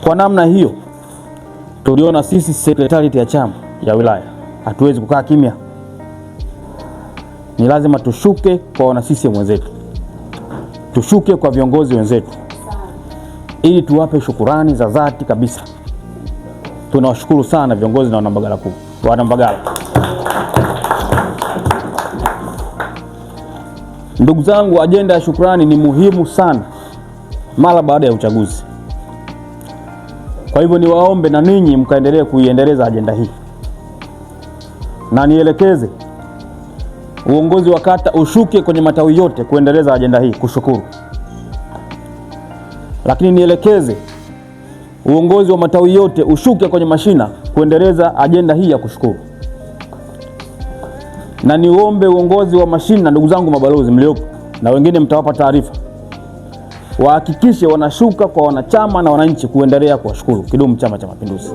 Kwa namna hiyo tuliona sisi sekretarieti ya chama ya wilaya hatuwezi kukaa kimya. Ni lazima tushuke kwa wana CCM wenzetu, tushuke kwa viongozi wenzetu ili tuwape shukurani za dhati kabisa. Tunawashukuru sana viongozi na wanambagala kuu, wanambagala. Ndugu zangu, ajenda ya shukrani ni muhimu sana mara baada ya uchaguzi. Kwa hivyo niwaombe na ninyi mkaendelee kuiendeleza ajenda hii, na nielekeze uongozi wa kata ushuke kwenye matawi yote kuendeleza ajenda hii kushukuru. Lakini nielekeze uongozi wa matawi yote ushuke kwenye mashina kuendeleza ajenda hii ya kushukuru. Na niombe uongozi wa mashina, ndugu zangu mabalozi mliopo na wengine mtawapa taarifa, wahakikishe wanashuka kwa wanachama na wananchi kuendelea kuwashukuru. Kidumu Chama cha Mapinduzi!